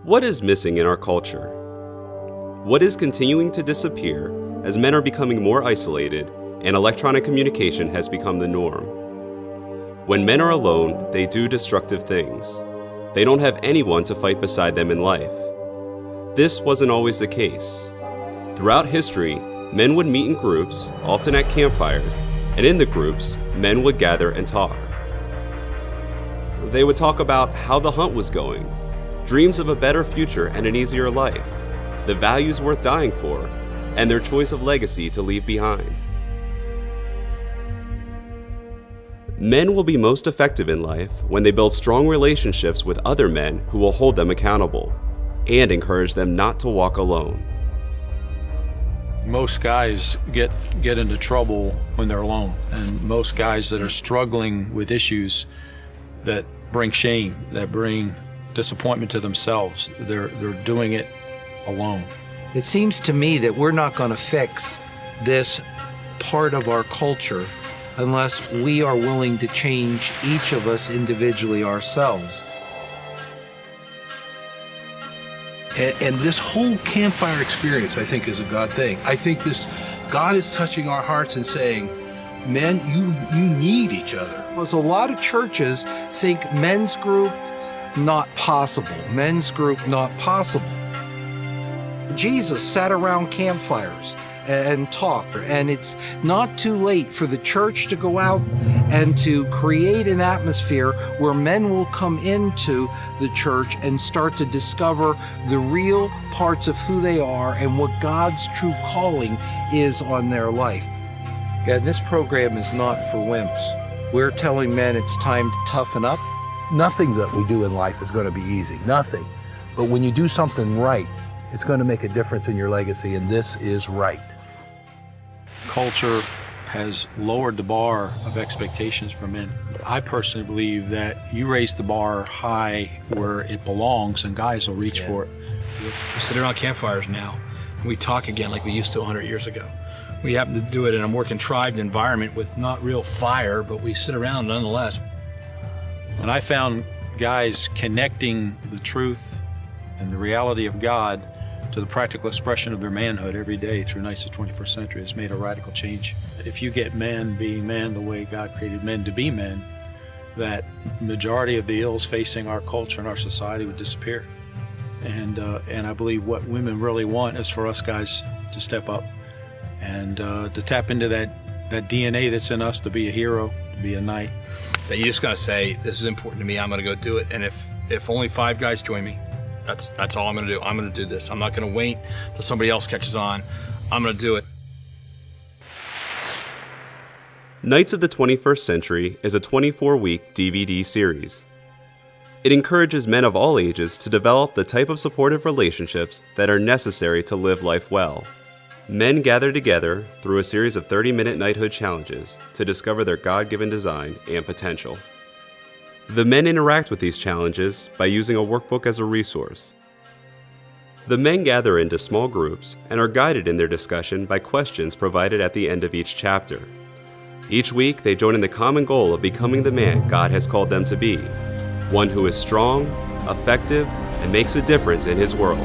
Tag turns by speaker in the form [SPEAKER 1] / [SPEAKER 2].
[SPEAKER 1] What is missing in our culture? What is continuing to disappear as men are becoming more isolated and electronic communication has become the norm? When men are alone, they do destructive things. They don't have anyone to fight beside them in life. This wasn't always the case. Throughout history, men would meet in groups, often at campfires, and in the groups, men would gather and talk. They would talk about how the hunt was going, dreams of a better future and an easier life, the values worth dying for, and their choice of legacy to leave behind. Men will be most effective in life when they build strong relationships with other men who will hold them accountable and encourage them not to walk alone.
[SPEAKER 2] Most guys get into trouble when they're alone, and most guys that are struggling with issues that bring shame, that bring disappointment to themselves, they're doing it alone.
[SPEAKER 3] It seems to me that we're not going to fix this part of our culture unless we are willing to change each of us individually ourselves.
[SPEAKER 4] And this whole campfire experience, I think, is a God thing. I think God is touching our hearts and saying, men, you need each other.
[SPEAKER 3] Because a lot of churches think men's group, not possible. Men's group, not possible. Jesus sat around campfires and talked, and it's not too late for the church to go out and to create an atmosphere where men will come into the church and start to discover the real parts of who they are and what God's true calling is on their life. And this program is not for wimps. We're telling men it's time to toughen up.
[SPEAKER 4] Nothing that we do in life is going to be easy, nothing. But when you do something right, it's going to make a difference in your legacy, and this is right.
[SPEAKER 2] Culture has lowered the bar of expectations for men. I personally believe that you raise the bar high where it belongs, and guys will reach for it.
[SPEAKER 5] We sit around campfires now, and we talk again like we used to 100 years ago. We happen to do it in a more contrived environment with not real fire, but we sit around nonetheless.
[SPEAKER 2] And I found guys connecting the truth and the reality of God to the practical expression of their manhood every day through Knights of the 21st Century has made a radical change. If you get men being men the way God created men to be men, that majority of the ills facing our culture and our society would disappear. And I believe what women really want is for us guys to step up and to tap into that DNA that's in us, to be a hero, to be a knight.
[SPEAKER 5] That you just gotta say, this is important to me, I'm gonna go do it. And if only 5 guys join me, that's all I'm gonna do. I'm gonna do this. I'm not gonna wait till somebody else catches on. I'm gonna do it.
[SPEAKER 1] Knights of the 21st Century is a 24-week DVD series. It encourages men of all ages to develop the type of supportive relationships that are necessary to live life well. Men gather together through a series of 30-minute knighthood challenges to discover their God-given design and potential. The men interact with these challenges by using a workbook as a resource. The men gather into small groups and are guided in their discussion by questions provided at the end of each chapter. Each week, they join in the common goal of becoming the man God has called them to be, one who is strong, effective, and makes a difference in his world.